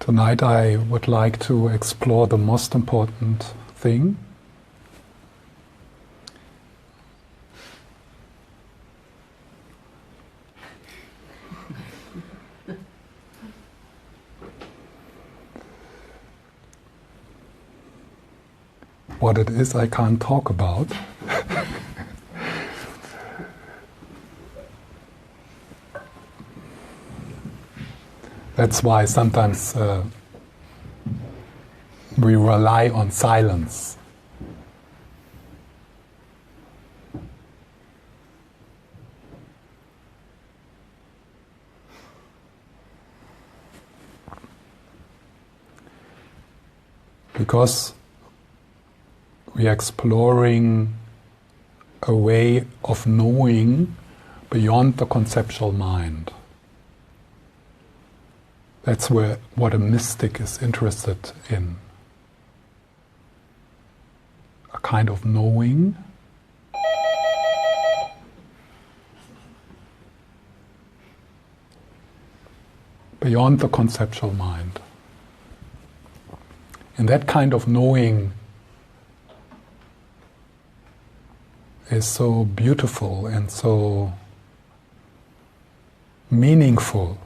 Tonight I would like to explore the most important thing. What it is I can't talk about. That's why sometimes we rely on silence. Because we are exploring a way of knowing beyond the conceptual mind. That's what a mystic is interested in. A kind of knowing beyond the conceptual mind. And that kind of knowing is so beautiful and so meaningful.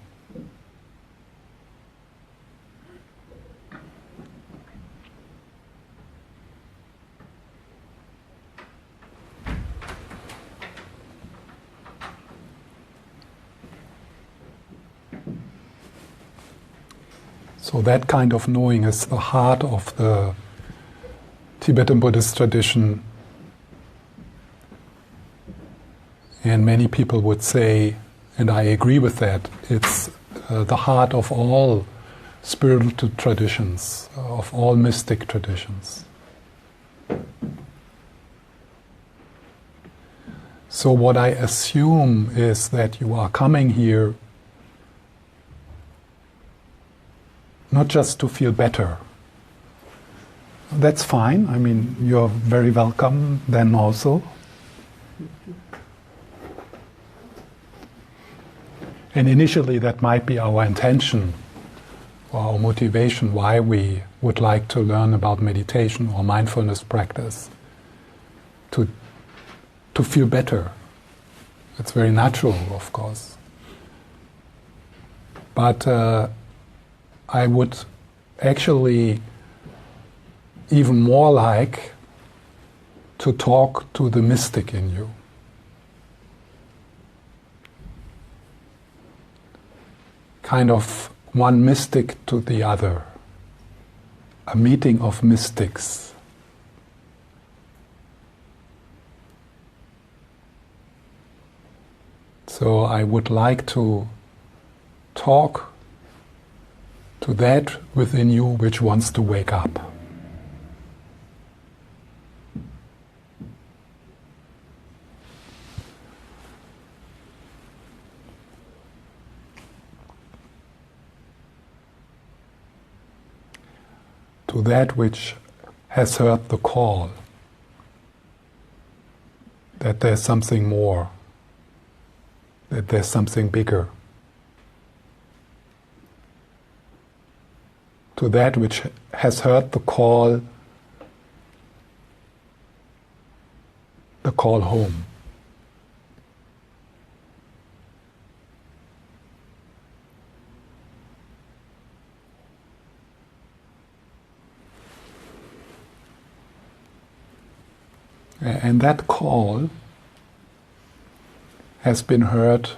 So that kind of knowing is the heart of the Tibetan Buddhist tradition. And many people would say, and I agree with that, it's the heart of all spiritual traditions, of all mystic traditions. So what I assume is that you are coming here not just to feel better. That's fine. I mean, you're very welcome then also. And initially that might be our intention or our motivation why we would like to learn about meditation or mindfulness practice. To feel better. It's very natural, of course. But I would actually even more like to talk to the mystic in you. Kind of one mystic to the other. A meeting of mystics. So I would like to talk to that within you which wants to wake up. To that which has heard the call, that there's something more, that there's something bigger. To that which has heard the call home. And that call has been heard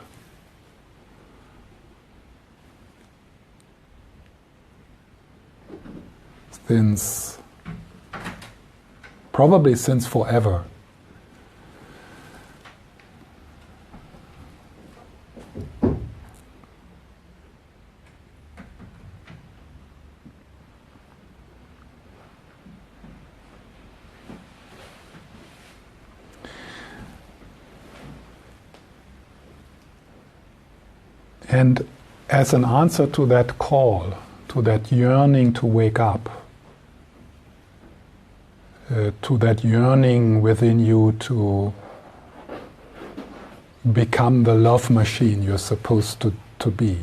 probably since forever. And as an answer to that call, to that yearning to wake up, to that yearning within you to become the love machine you're supposed to be.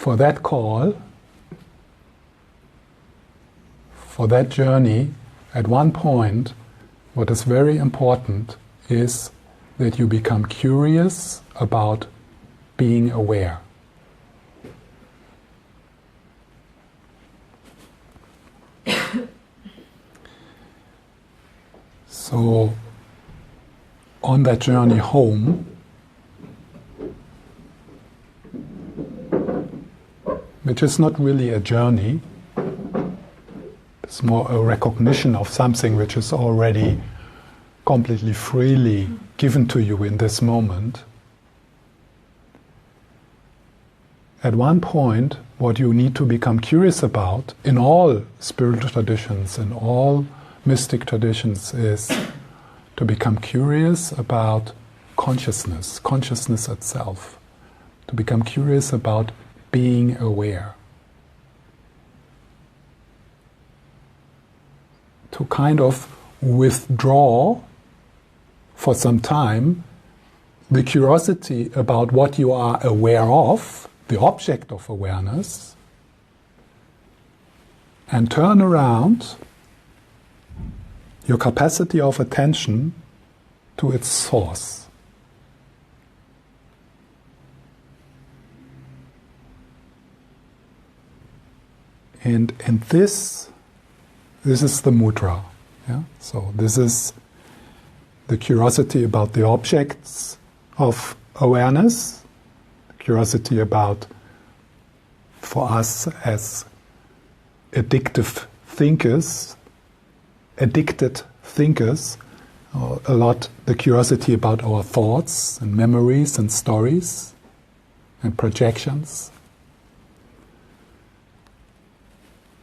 for that call, for that journey, at one point, what is very important is that you become curious about being aware. So, on that journey home, which is not really a journey, it's more a recognition of something which is already completely freely given to you in this moment. At one point, what you need to become curious about in all spiritual traditions, in all mystic traditions, is to become curious about consciousness, consciousness itself, to become curious about being aware, to kind of withdraw for some time the curiosity about what you are aware of, the object of awareness, and turn around your capacity of attention to its source. And this is the mudra. Yeah? So this is the curiosity about the objects of awareness, curiosity about, for us as addicted thinkers, a lot the curiosity about our thoughts and memories and stories and projections.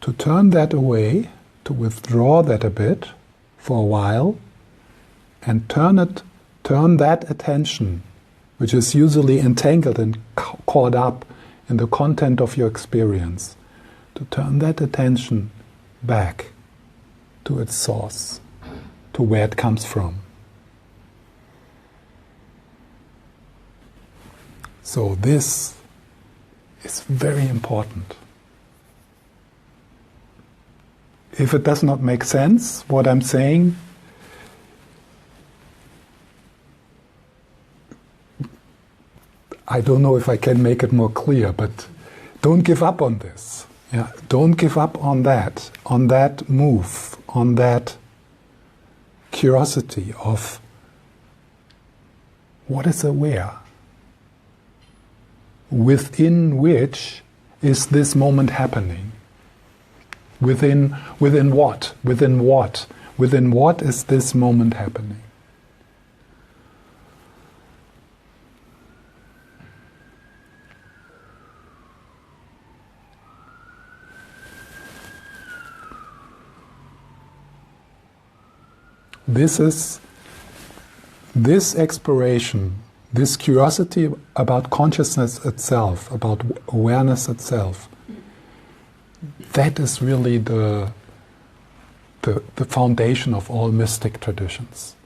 To turn that away, to withdraw that a bit for a while, and turn that attention, which is usually entangled and caught up in the content of your experience, to turn that attention back to its source, to where it comes from. So this is very important. If it does not make sense, what I'm saying, I don't know if I can make it more clear, but don't give up on this. Yeah, don't give up on that move, on that curiosity of what is aware, within which is this moment happening. Within what? Within what is this moment happening? This exploration, this curiosity about consciousness itself, about awareness itself, that is really the foundation of all mystic traditions.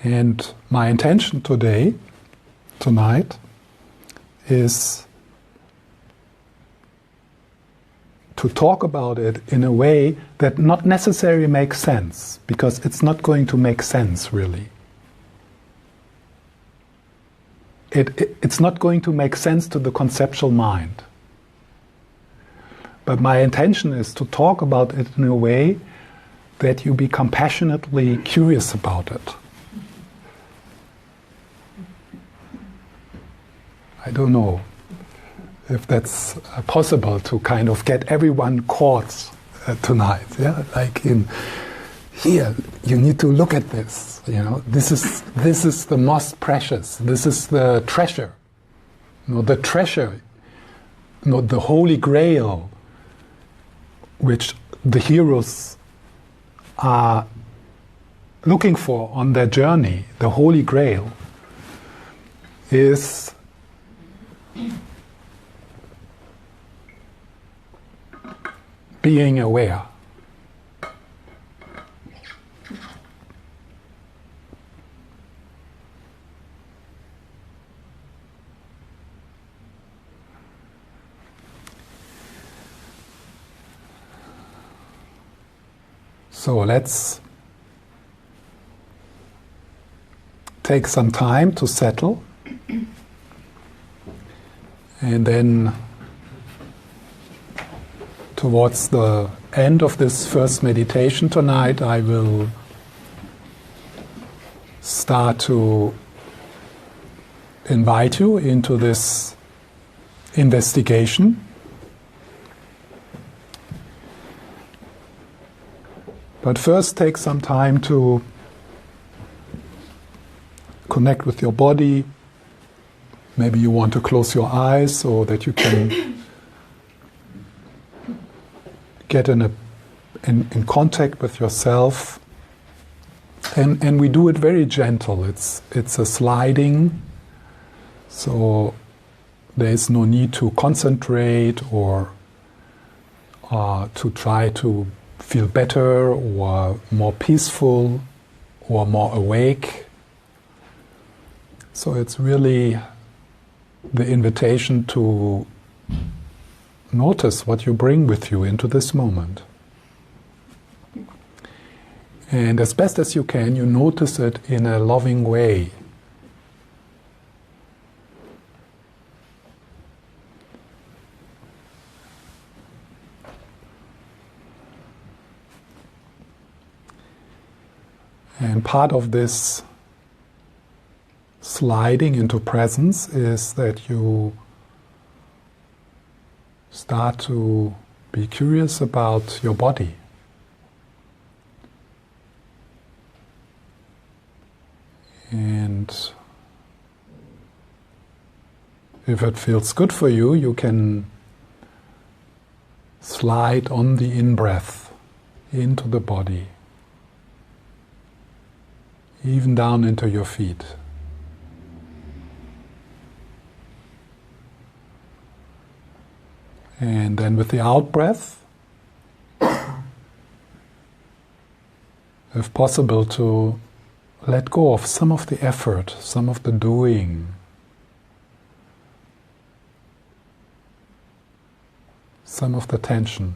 And my intention tonight, is to talk about it in a way that not necessarily makes sense, because it's not going to make sense really. It's not going to make sense to the conceptual mind. But my intention is to talk about it in a way that you become passionately curious about it. I don't know if that's possible to kind of get everyone caught tonight. Yeah, like in here, you need to look at this. You know, this is the most precious. This is the treasure. You know, the treasure. You know, the Holy Grail, which the heroes are looking for on their journey. The Holy Grail is being aware. So let's take some time to settle, and then towards the end of this first meditation tonight, I will start to invite you into this investigation. But first, take some time to connect with your body. Maybe you want to close your eyes so that you can get in contact with yourself. And we do it very gentle. It's a sliding, so there is no need to concentrate or to try to feel better or more peaceful or more awake. So it's really the invitation to notice what you bring with you into this moment. And as best as you can, you notice it in a loving way. And part of this sliding into presence is that you start to be curious about your body. And if it feels good for you, you can slide on the in-breath into the body, even down into your feet. And then with the out-breath, if possible, to let go of some of the effort, some of the doing, some of the tension.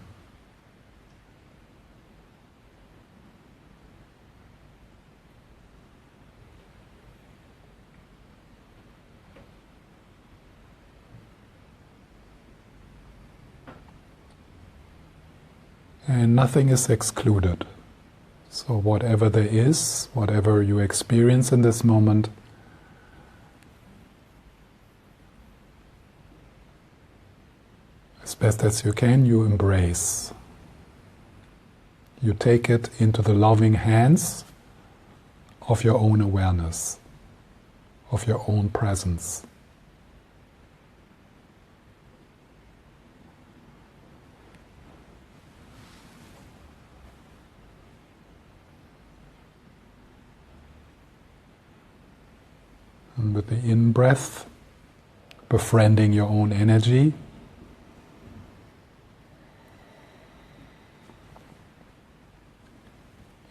And nothing is excluded. So whatever there is, whatever you experience in this moment, as best as you can, you embrace. You take it into the loving hands of your own awareness, of your own presence. And with the in-breath, befriending your own energy.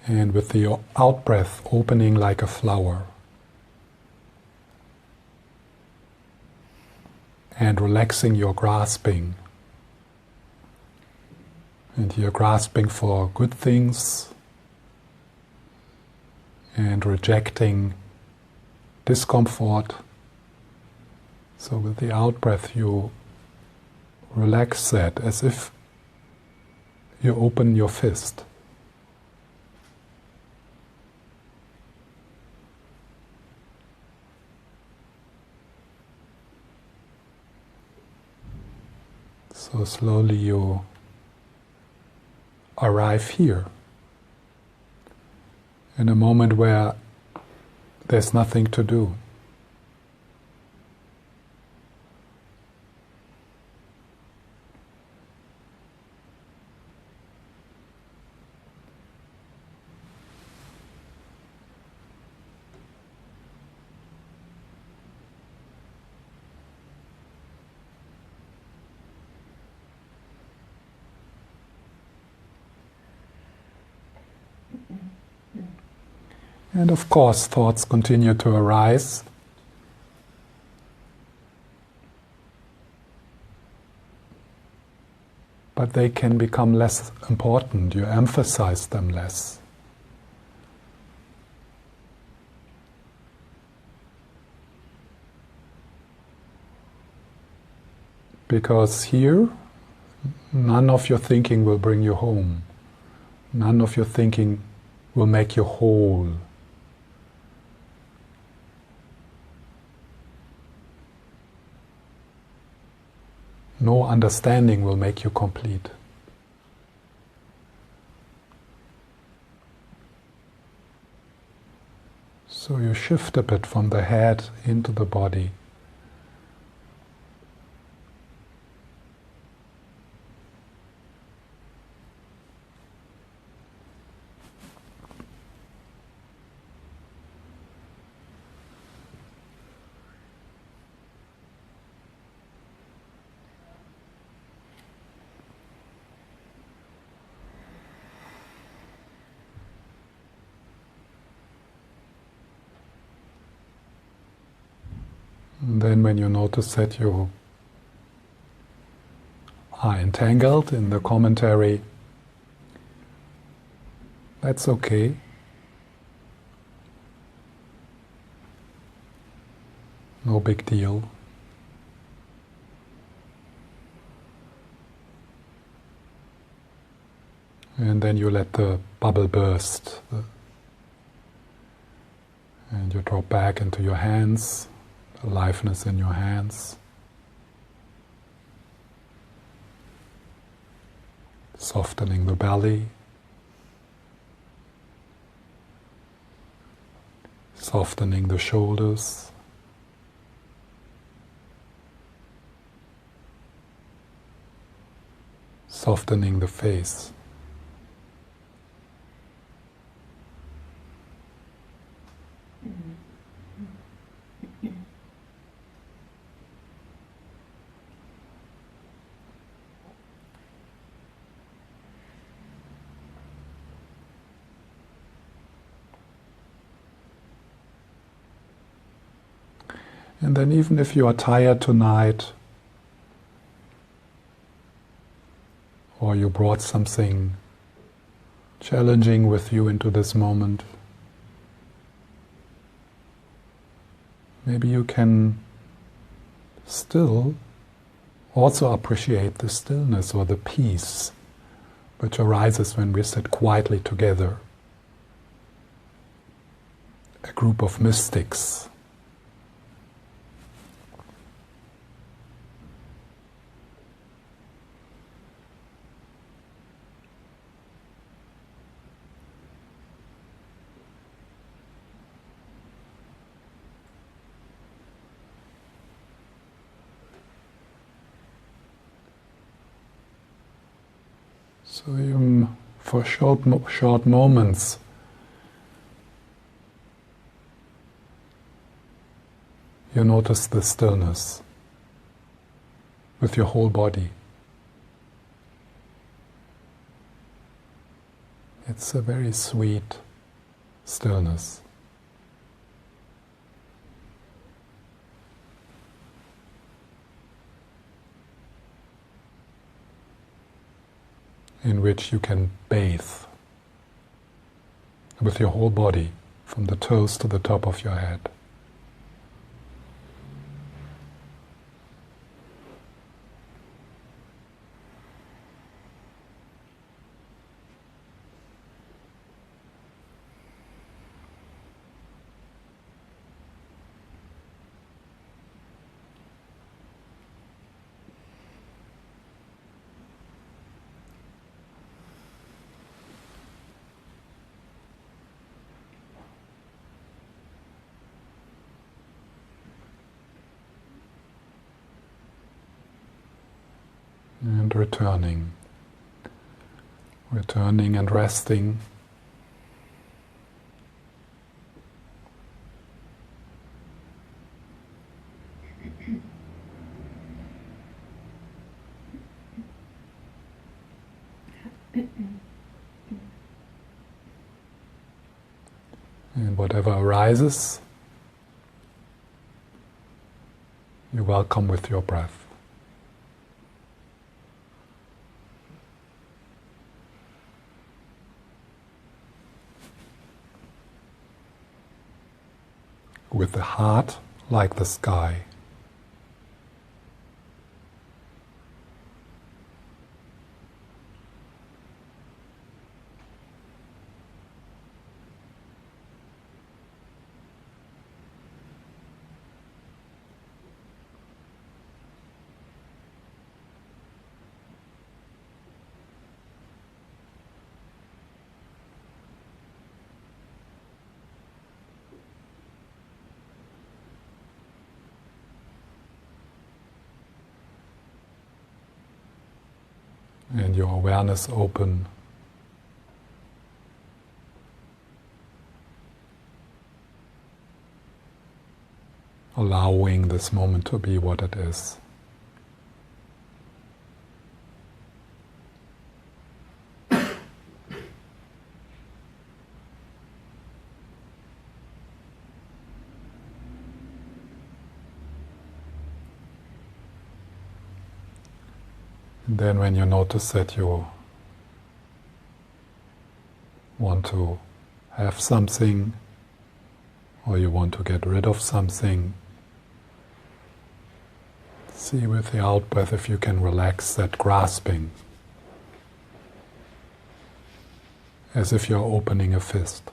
And with the out-breath, opening like a flower. And relaxing your grasping. And you're grasping for good things and rejecting discomfort. So with the out-breath you relax that as if you open your fist. So slowly you arrive here, in a moment where there's nothing to do. And of course, thoughts continue to arise. But they can become less important. You emphasize them less. Because here, none of your thinking will bring you home. None of your thinking will make you whole. No understanding will make you complete. So you shift a bit from the head into the body. And then when you notice that you are entangled in the commentary, that's okay. No big deal. And then you let the bubble burst. And you drop back into your hands. Aliveness in your hands, softening the belly, softening the shoulders, softening the face. And then even if you are tired tonight, or you brought something challenging with you into this moment, maybe you can still also appreciate the stillness or the peace which arises when we sit quietly together. A group of mystics. So for short moments, you notice the stillness with your whole body. It's a very sweet stillness. In which you can bathe with your whole body, from the toes to the top of your head. And returning and resting. And arises, you welcome with your breath. With the heart like the sky. And your awareness open allowing this moment to be what it is. And then when you notice that you want to have something or you want to get rid of something, see with the out-breath if you can relax that grasping, as if you're opening a fist.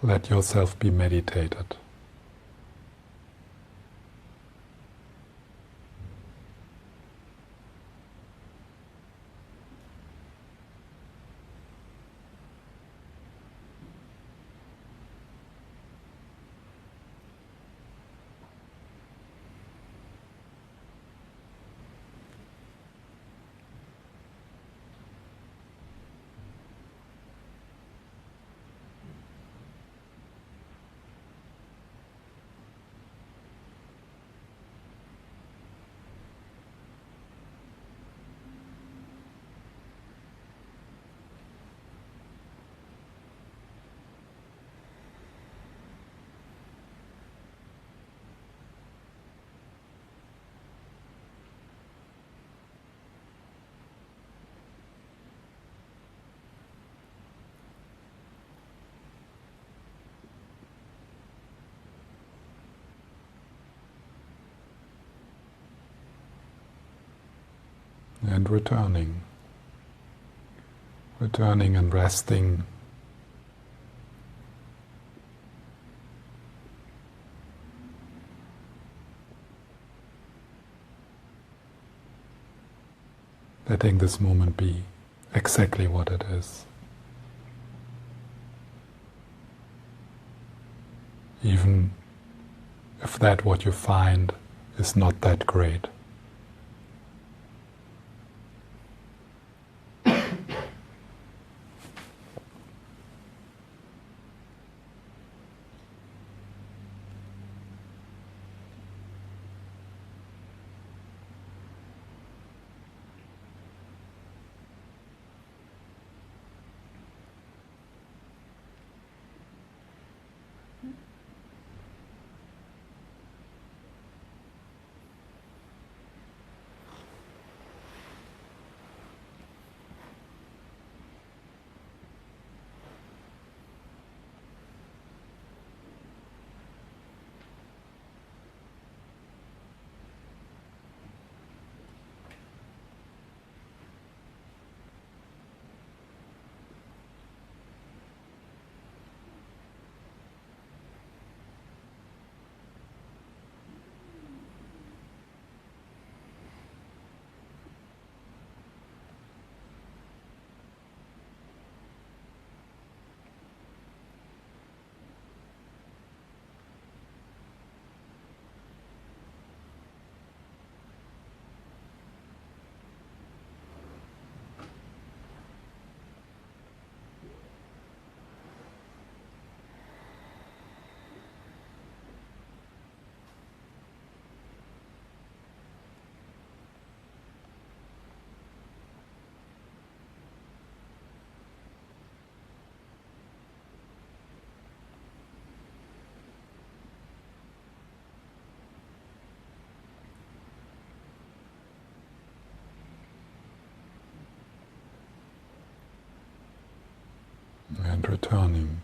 Let yourself be meditated. And returning and resting. Letting this moment be exactly what it is. Even if that what you find is not that great. and returning.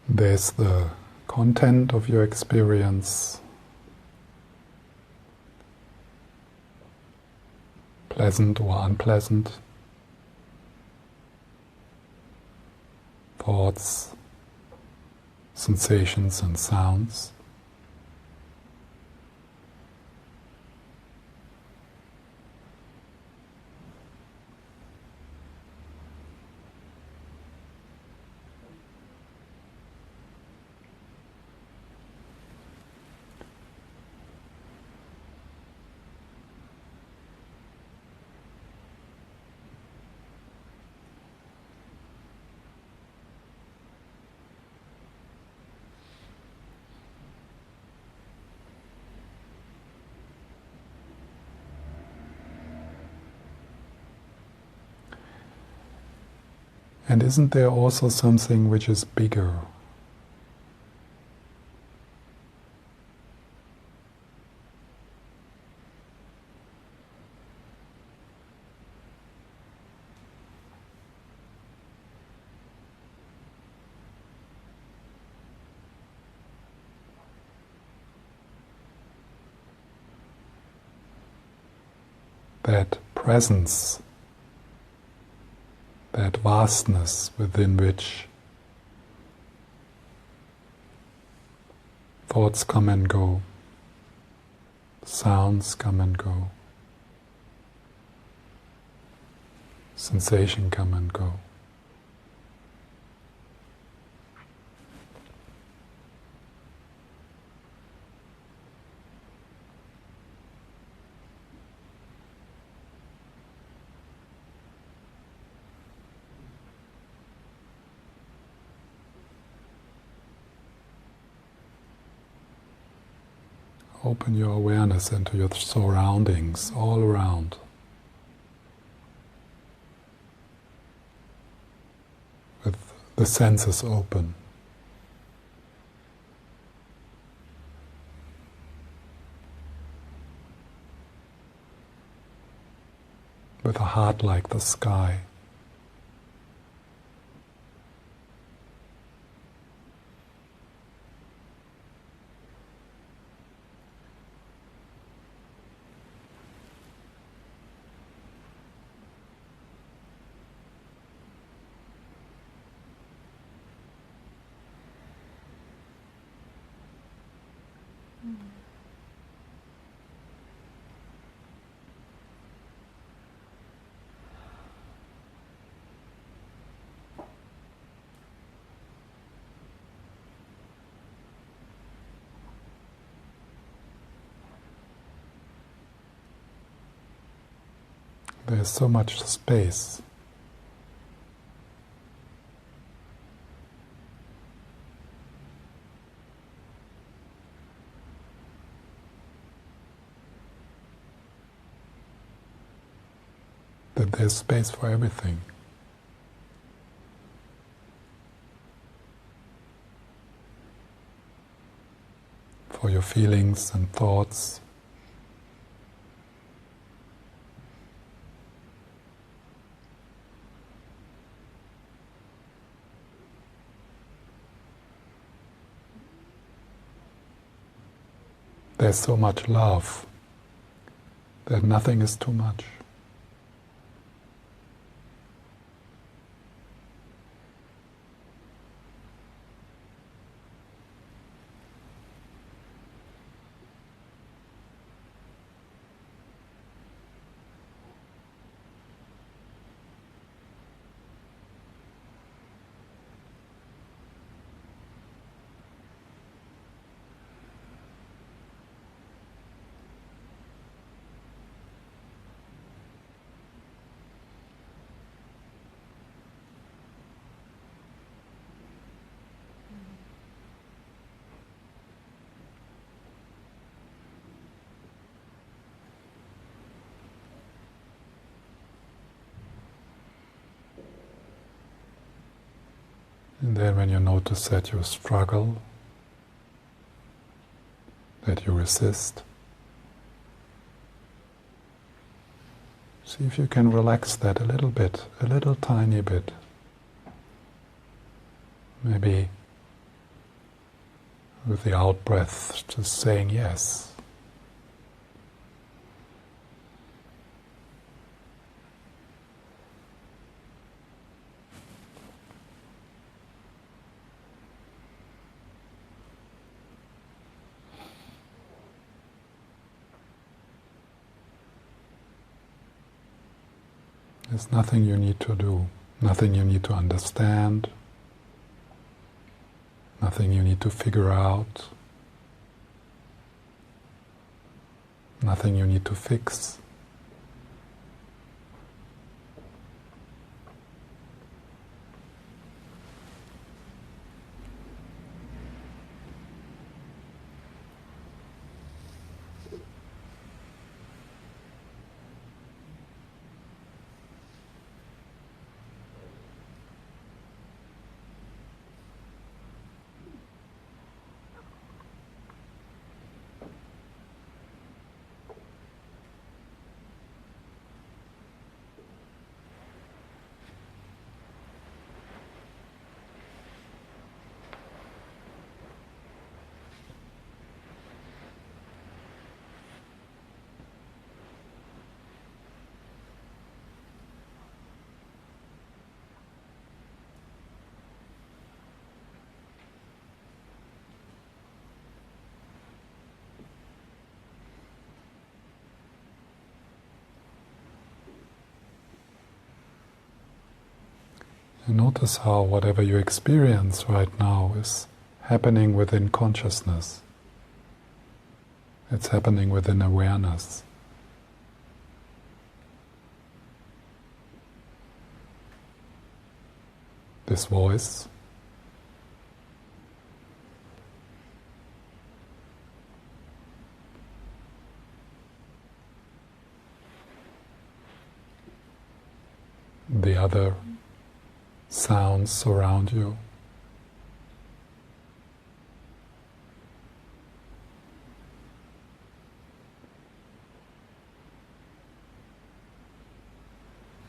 There's the content of your experience, pleasant or unpleasant, thoughts, sensations and sounds. And isn't there also something which is bigger? That presence, that vastness within which thoughts come and go, sounds come and go, sensation come and go. Open your awareness into your surroundings all around. the senses open. With a heart like the sky. There's so much space. That there's space for everything. For your feelings and thoughts. There's so much love that nothing is too much. And then when you notice that you struggle, that you resist, see if you can relax that a little bit, a little tiny bit. Maybe with the out-breath, just saying yes. There's nothing you need to do, nothing you need to understand, nothing you need to figure out, nothing you need to fix. And notice how whatever you experience right now is happening within consciousness. It's happening within awareness. This voice, the other sounds surround you.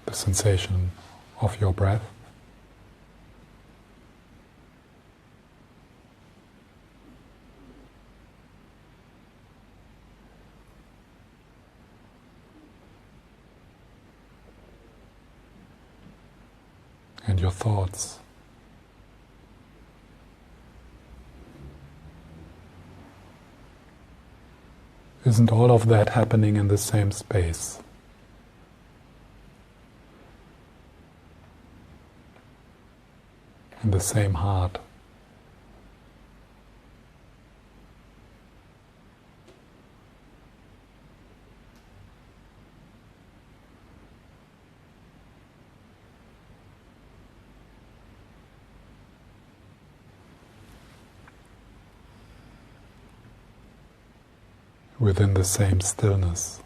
The sensation of your breath. And your thoughts. Isn't all of that happening in the same space? In the same heart? Within the same stillness.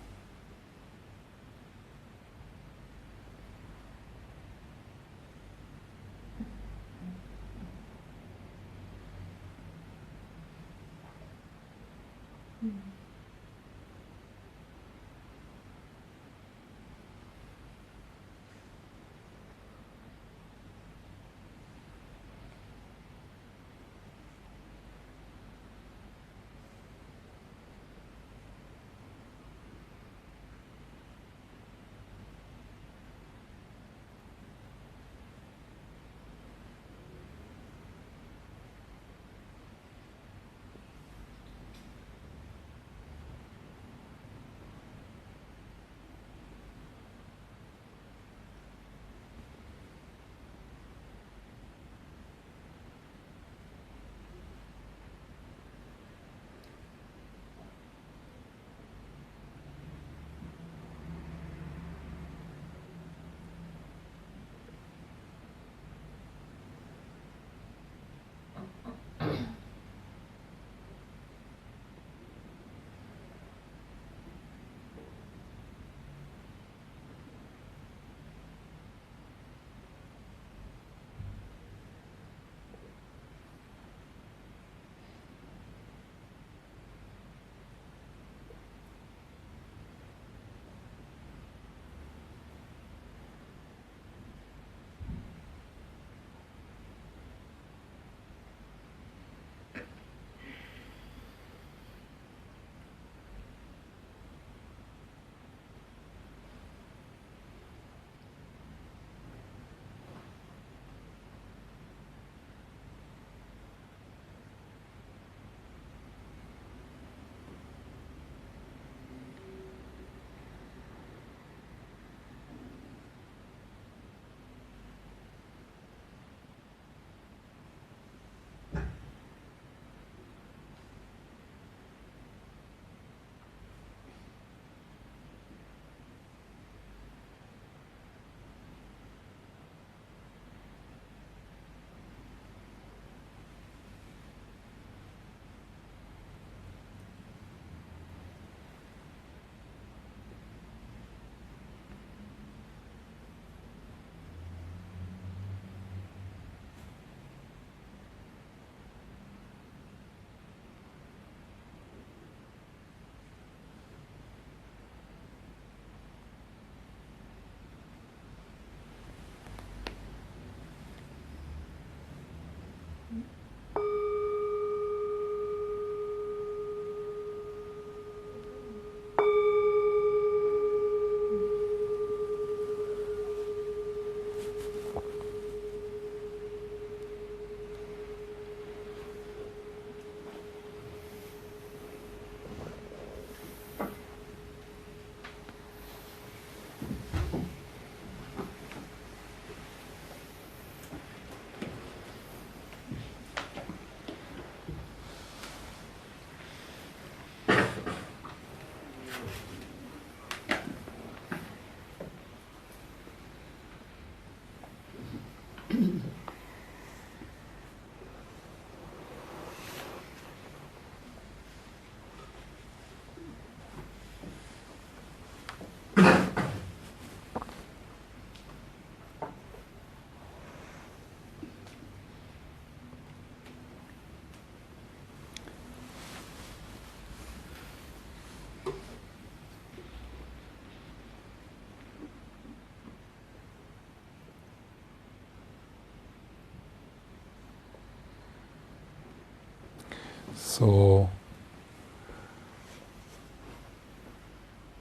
So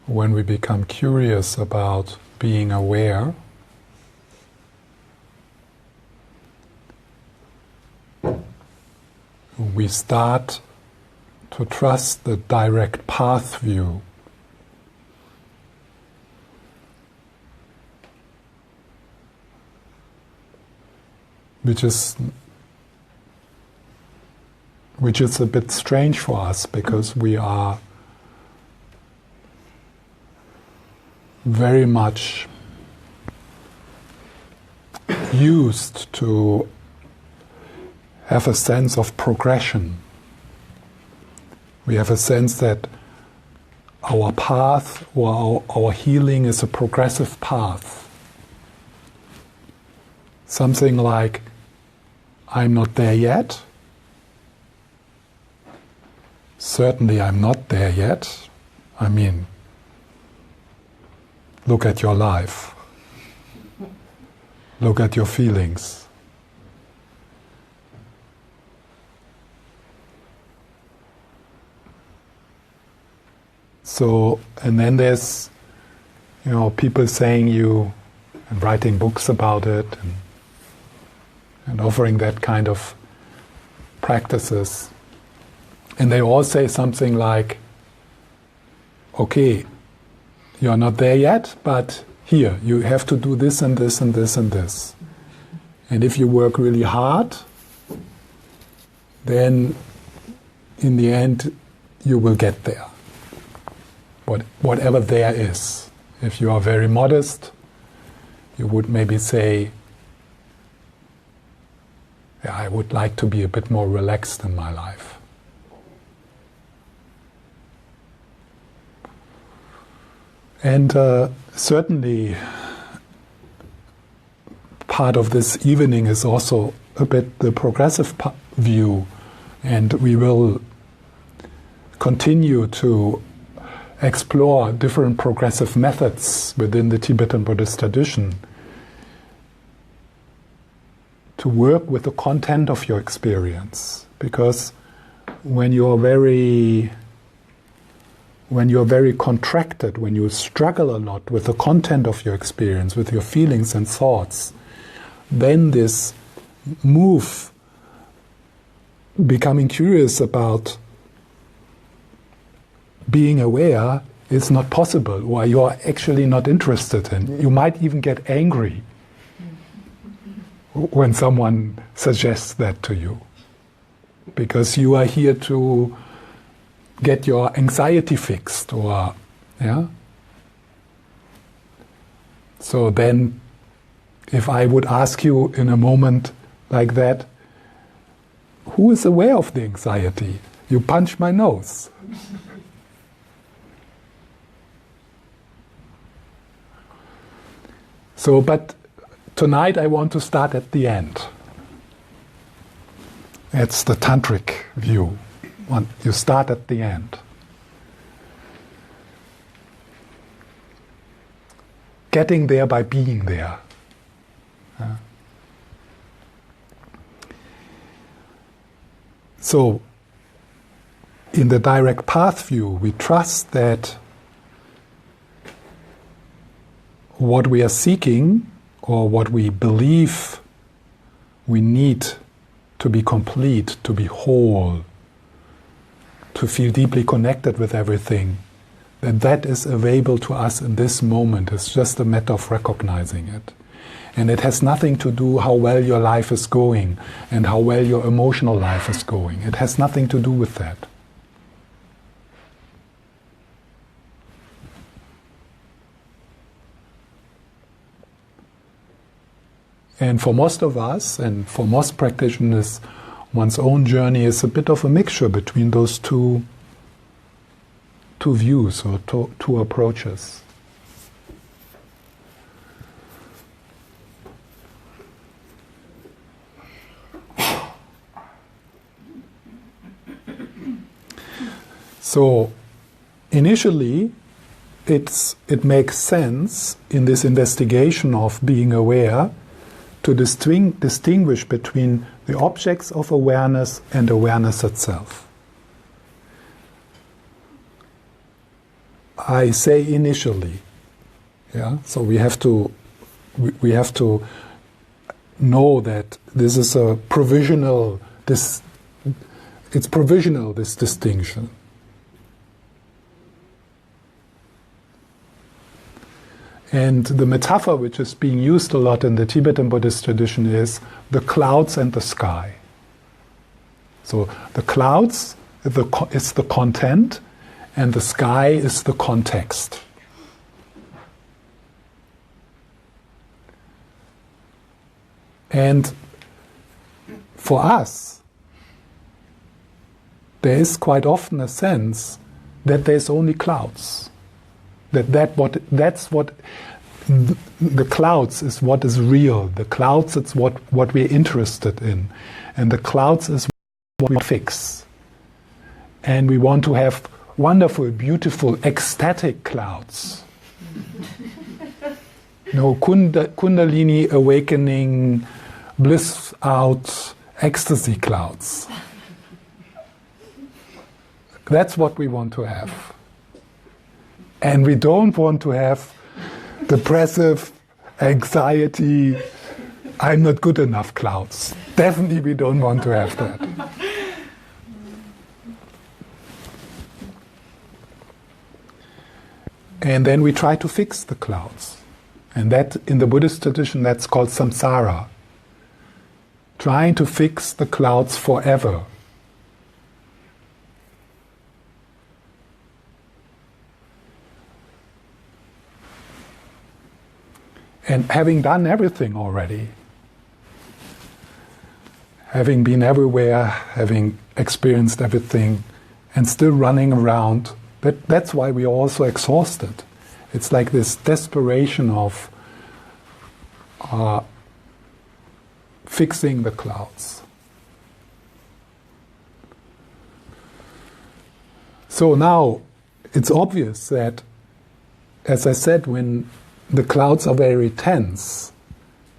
when we become curious about being aware, we start to trust the direct path view. Which is a bit strange for us, because we are very much used to have a sense of progression. We have a sense that our path or our healing is a progressive path. Something like, I'm not there yet. Certainly I'm not there yet. I mean, look at your life. Look at your feelings. So, and then there's, people saying you, and writing books about it, and offering that kind of practices. And they all say something like, okay, you're not there yet, but here, you have to do this and this and this and this. And if you work really hard, then in the end, you will get there. Whatever there is. If you are very modest, you would maybe say, yeah, I would like to be a bit more relaxed in my life. And certainly part of this evening is also a bit the progressive view, and we will continue to explore different progressive methods within the Tibetan Buddhist tradition to work with the content of your experience. Because when you're very contracted, when you struggle a lot with the content of your experience, with your feelings and thoughts, then this move, becoming curious about being aware, is not possible, or you're actually not interested in. You might even get angry when someone suggests that to you, because you are here to get your anxiety fixed, or So then, if I would ask you in a moment like that, who is aware of the anxiety? You punch my nose. So, but tonight I want to start at the end. It's the tantric view. You start at the end. Getting there by being there. So, in the direct path view, we trust that what we are seeking, or what we believe we need to be complete, to be whole, to feel deeply connected with everything, that is available to us in this moment. It's just a matter of recognizing it. And it has nothing to do how well your life is going and how well your emotional life is going. It has nothing to do with that. And for most of us, and for most practitioners, one's own journey is a bit of a mixture between those two views, or two approaches. So, initially, it makes sense in this investigation of being aware to distinguish between the objects of awareness and awareness itself. I say initially. Yeah, so we have to know that this is a provisional. It's provisional, this distinction. And the metaphor which is being used a lot in the Tibetan Buddhist tradition is the clouds and the sky. So the clouds is the content, and the sky is the context. And for us, there is quite often a sense that there's only clouds. That's what the clouds is what is real. The clouds is what we're interested in. And the clouds is what we fix. And we want to have wonderful, beautiful, ecstatic clouds. No Kundalini awakening, bliss out, ecstasy clouds. That's what we want to have. And we don't want to have depressive, anxiety, I'm not good enough clouds. Definitely we don't want to have that. And then we try to fix the clouds. And that, in the Buddhist tradition, that's called samsara. Trying to fix the clouds forever. And having done everything already, having been everywhere, having experienced everything, and still running around, that's why we are also exhausted. It's like this desperation of fixing the clouds. So now, it's obvious that, as I said, when the clouds are very tense,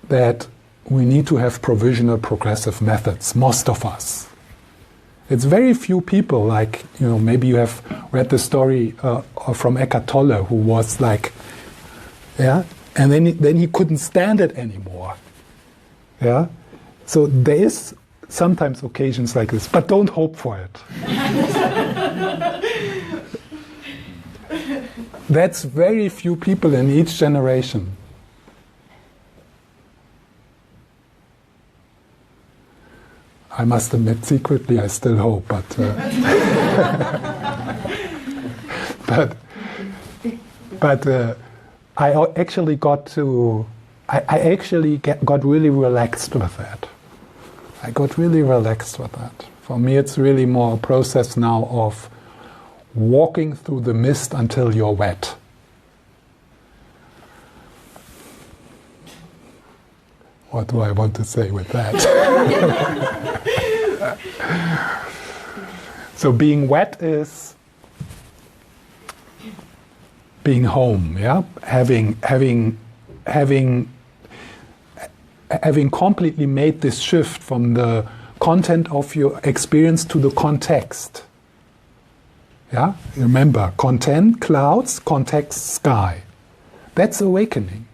that we need to have provisional progressive methods, most of us. It's very few people, like, maybe you have read the story from Eckhart Tolle, who was like, and then he couldn't stand it anymore. Yeah? So there is sometimes occasions like this, but don't hope for it. That's very few people in each generation. I must admit, secretly, I still hope, but I actually got really relaxed with that. I got really relaxed with that. For me, it's really more a process now of walking through the mist until you're wet. What do I want to say with that? So being wet is being home, yeah? Having completely made this shift from the content of your experience to the context. Yeah? Remember, content, clouds, context, sky. That's awakening.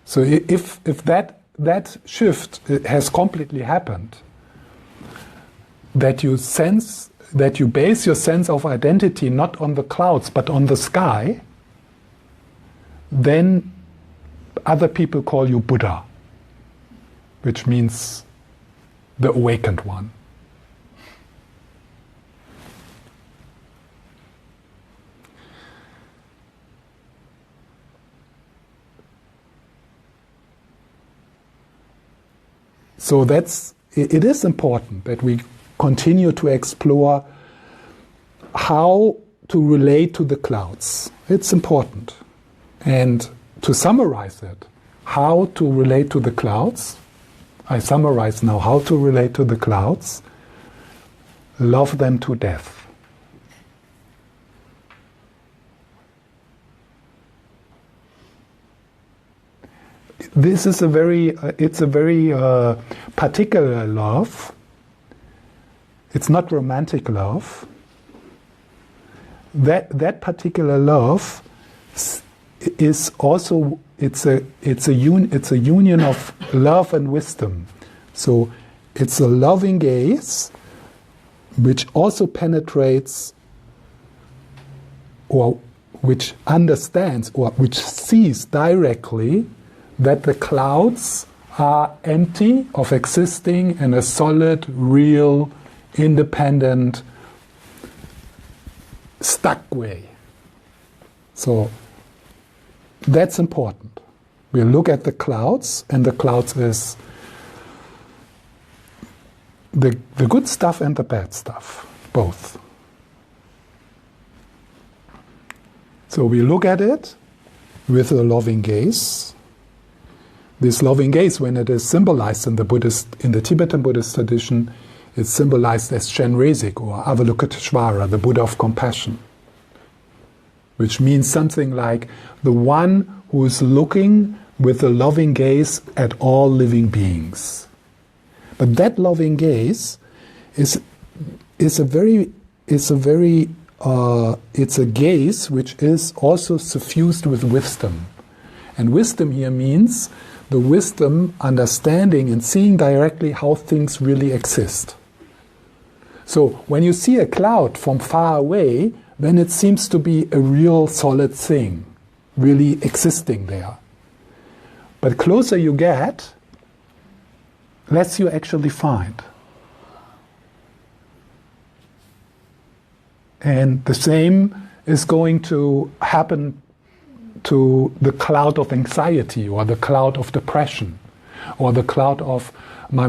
So if that shift has completely happened, that you base your sense of identity not on the clouds but on the sky, then other people call you Buddha, which means the awakened one. So it is important that we continue to explore how to relate to the clouds. It's important. And to summarize it, how to relate to the clouds, I summarize now how to relate to the clouds: love them to death. This is it's a very particular love. It's not romantic love. That particular love is also it's a union of love and wisdom. So it's a loving gaze which also penetrates, or which understands, or which sees directly that the clouds are empty of existing in a solid, real, independent, stuck way. So that's important. We look at the clouds, and the clouds is the good stuff and the bad stuff, both. So we look at it with a loving gaze. This loving gaze, when it is symbolized in the Tibetan Buddhist tradition, it's symbolized as Chenrezig or Avalokiteshvara, the Buddha of compassion, which means something like the one who is looking with a loving gaze at all living beings. But that loving gaze is a gaze which is also suffused with wisdom. And wisdom here means the wisdom, understanding and seeing directly how things really exist. So when you see a cloud from far away, then it seems to be a real solid thing, really existing there. But closer you get, less you actually find. And the same is going to happen to the cloud of anxiety, or the cloud of depression, or the cloud of my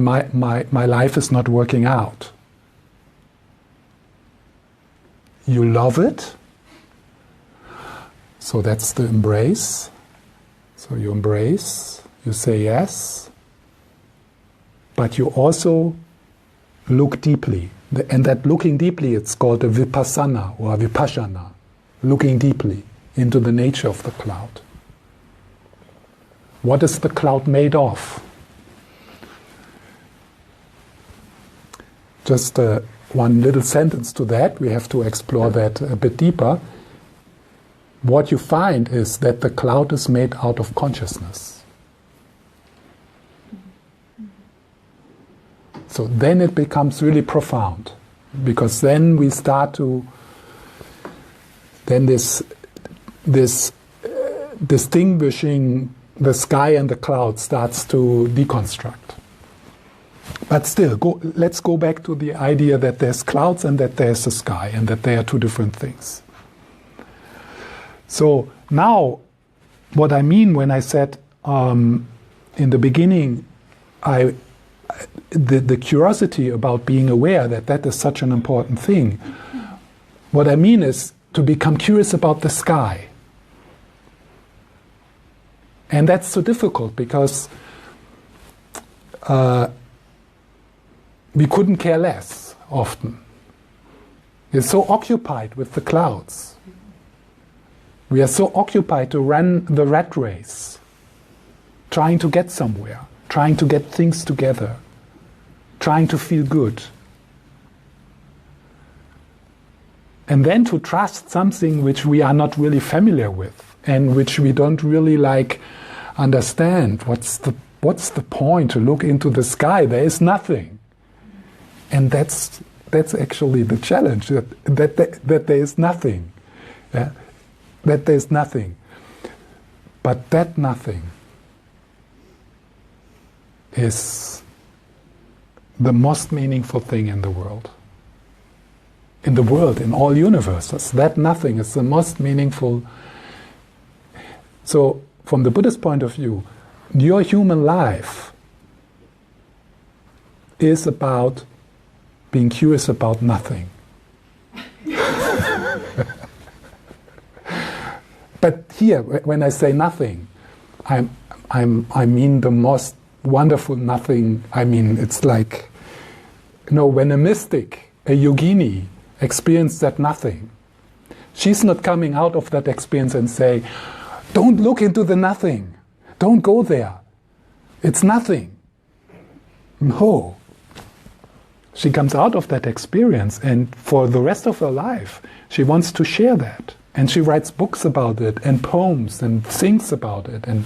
life is not working out. You love it, so that's the embrace. So you embrace, you say yes, but you also look deeply. And that looking deeply, it's called a vipassana or a vipassana, looking deeply into the nature of the cloud. What is the cloud made of? Just one little sentence to that, we have to explore that a bit deeper. What you find is that the cloud is made out of consciousness. So then it becomes really profound, because then we start to, then this distinguishing the sky and the cloud starts to deconstruct. But still, let's go back to the idea that there's clouds and that there's a sky, and that they are two different things. So now, what I mean when I said in the beginning, the curiosity about being aware that is such an important thing, what I mean is to become curious about the sky. And that's so difficult because we couldn't care less often. We're so occupied with the clouds. We are so occupied to run the rat race, trying to get somewhere, trying to get things together, trying to feel good. And then to trust something which we are not really familiar with and which we don't really understand. What's the point to look into the sky? There is nothing. And that's actually the challenge, that there is nothing. Yeah? That there is nothing. But that nothing is the most meaningful thing in the world. In the world, in all universes. That nothing is the most meaningful. So, from the Buddhist point of view, your human life is about being curious about nothing. But here, when I say nothing, I mean the most wonderful nothing. I mean, it's like, when a mystic, a yogini, experiences that nothing, she's not coming out of that experience and say, don't look into the nothing. Don't go there. It's nothing. No. She comes out of that experience, and for the rest of her life, she wants to share that. And she writes books about it, and poems, and sings about it, and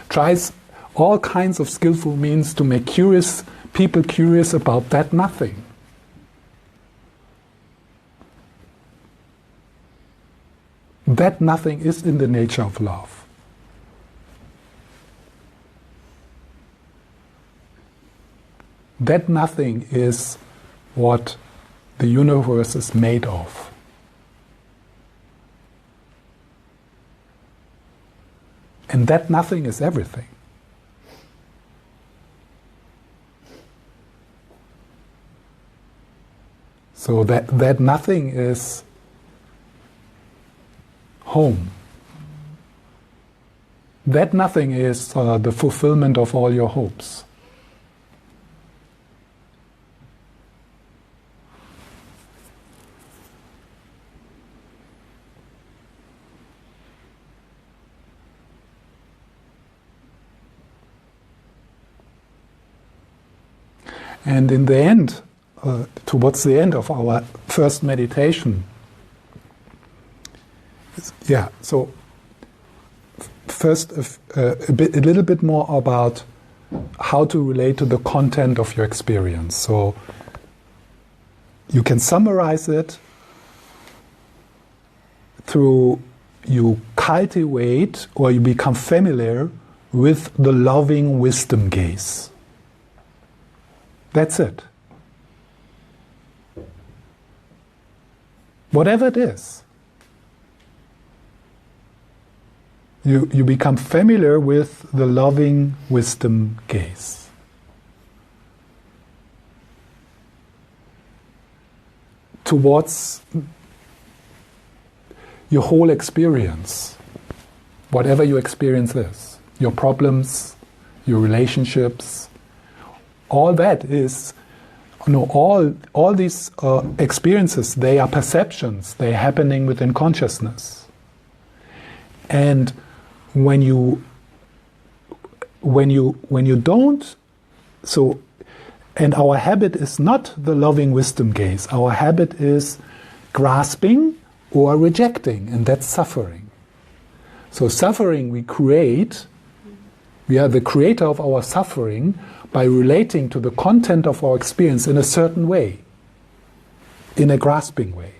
tries all kinds of skillful means to make people curious about that nothing. That nothing is in the nature of love. That nothing is what the universe is made of. And that nothing is everything. So that nothing is home. That nothing is the fulfillment of all your hopes. And in the end, towards the end of our first meditation, so first a little bit more about how to relate to the content of your experience. So you can summarize it through you cultivate or you become familiar with the loving wisdom gaze. That's it. Whatever it is. You become familiar with the loving wisdom gaze. Towards your whole experience, whatever your experience is, your problems, your relationships, all that is, all these experiences, they are perceptions, they're happening within consciousness. And when you don't, and our habit is not the loving wisdom gaze, our habit is grasping or rejecting, and that's suffering. So suffering we create, we are the creator of our suffering by relating to the content of our experience in a certain way, in a grasping way.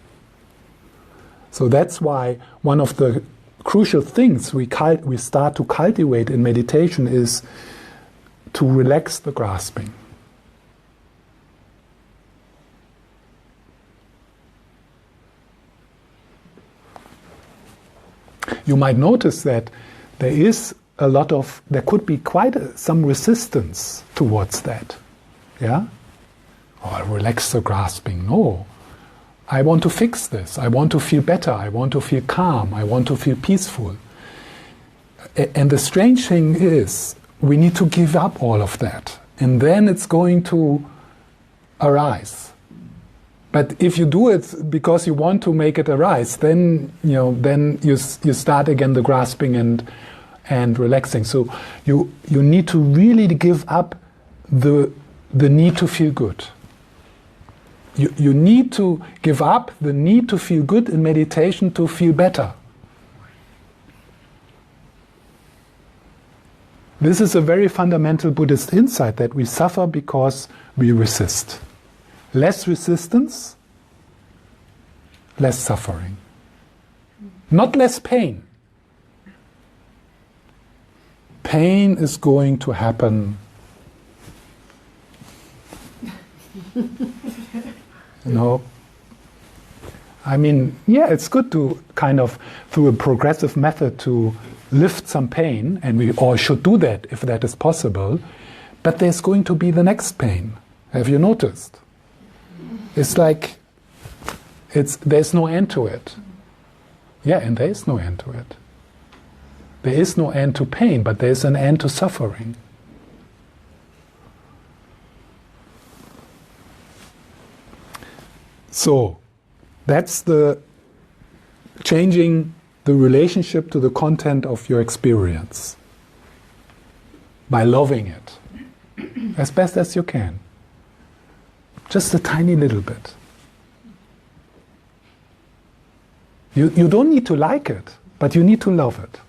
So that's why one of the crucial things we start to cultivate in meditation is to relax the grasping. You might notice that there could be quite some resistance towards that. Yeah? Oh, relax the grasping. No. I want to fix this. I want to feel better. I want to feel calm. I want to feel peaceful. And the strange thing is, we need to give up all of that. And then it's going to arise. But if you do it because you want to make it arise, then you start again the grasping and relaxing. So you need to really give up the need to feel good. You need to give up the need to feel good in meditation to feel better. This is a very fundamental Buddhist insight, that we suffer because we resist. Less resistance, less suffering. Not less pain. Pain is going to happen. I mean, it's good to kind of, through a progressive method, to lift some pain, and we all should do that if that is possible, but there's going to be the next pain. Have you noticed? It's like, there's no end to it. Yeah, and there is no end to it. There is no end to pain, but there is an end to suffering. So, that's the changing the relationship to the content of your experience by loving it as best as you can. Just a tiny little bit. You don't need to like it, but you need to love it.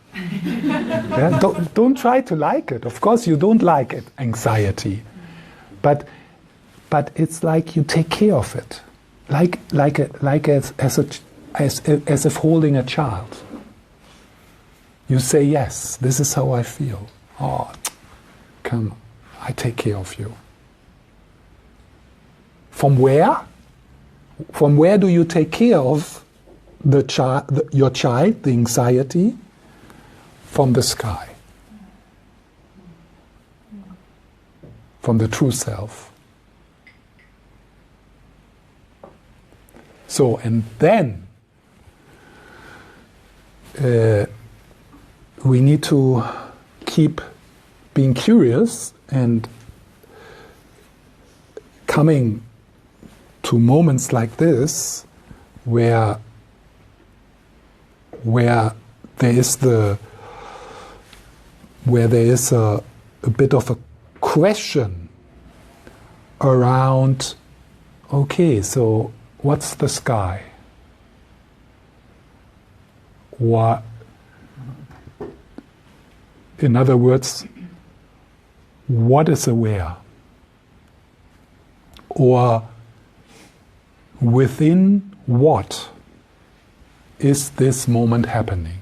Yeah? Don't try to like it. Of course you don't like it, anxiety. But it's like you take care of it. Like as if holding a child. You say, yes, this is how I feel. Oh, come, I take care of you. From where? From where do you take care of your child, the anxiety? From the sky. From the true self. So, and then we need to keep being curious and coming to moments like this where there is a bit of a question around, okay, so what's the sky? What, in other words, what is aware? Or within what is this moment happening?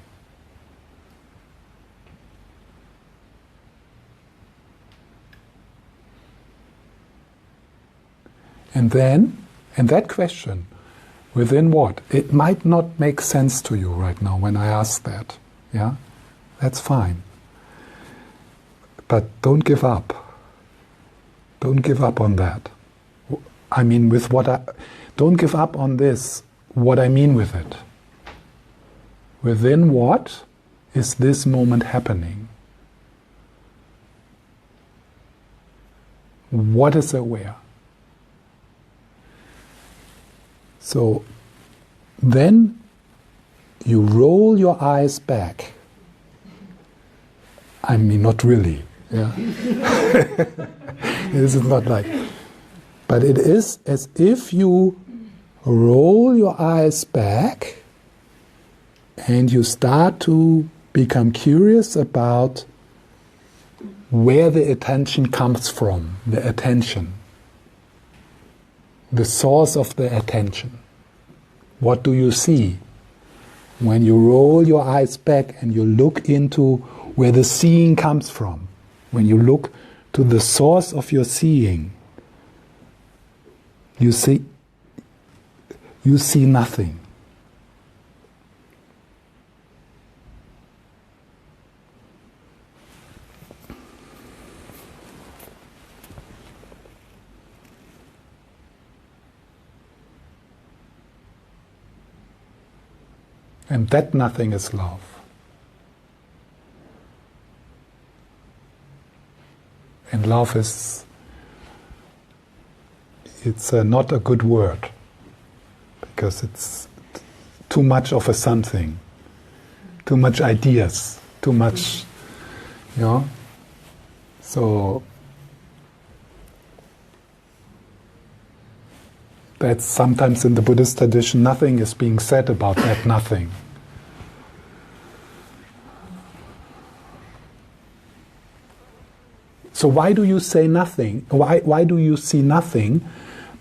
And that question, within what? It might not make sense to you right now when I ask that. Yeah? That's fine. But don't give up. Don't give up on that. I mean, don't give up on this, what I mean with it. Within what is this moment happening? What is aware? So then you roll your eyes back. I mean, not really. Yeah. This is not like, but it is as if you roll your eyes back and you start to become curious about where the attention comes from, the attention. The source of the attention. What do you see? When you roll your eyes back and you look into where the seeing comes from, when you look to the source of your seeing, you see nothing. And that nothing is love. And love is, it's not a good word, because it's too much of a something, too much ideas, too much, you know. So that's sometimes in the Buddhist tradition, nothing is being said about that nothing. So why do you say nothing? Why do you see nothing?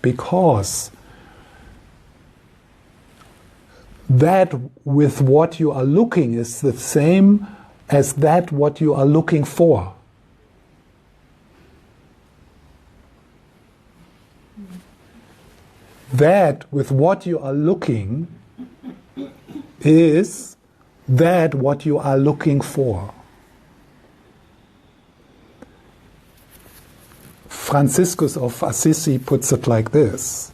Because that with what you are looking is the same as that what you are looking for. That with what you are looking is that what you are looking for. Franciscus of Assisi puts it like this: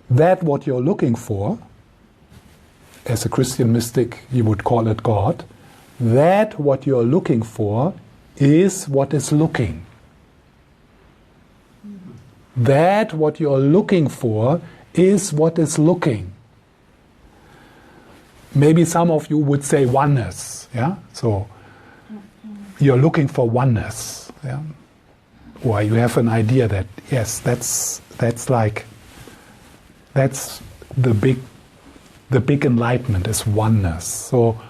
that what you're looking for, as a Christian mystic you would call it God, that what you're looking for is what is looking. That what you're looking for is what is looking. Maybe some of you would say oneness, yeah? So you're looking for oneness, yeah? or you have an idea that yes, that's the big enlightenment is oneness. So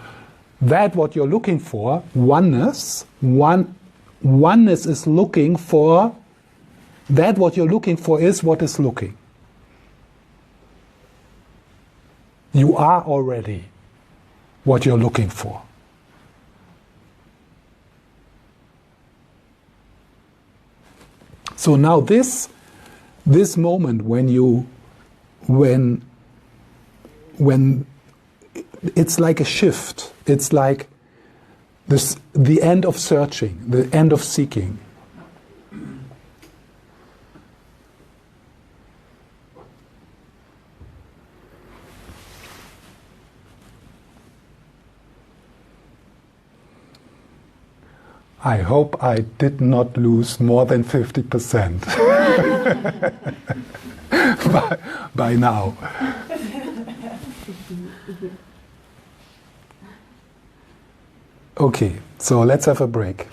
that what you're looking for, oneness is looking for that what you're looking for is what is looking. You are already what you're looking for. So now this moment when it's like a shift, it's like this, the end of searching, the end of seeking. I hope I did not lose more than 50% by now. Okay, so let's have a break.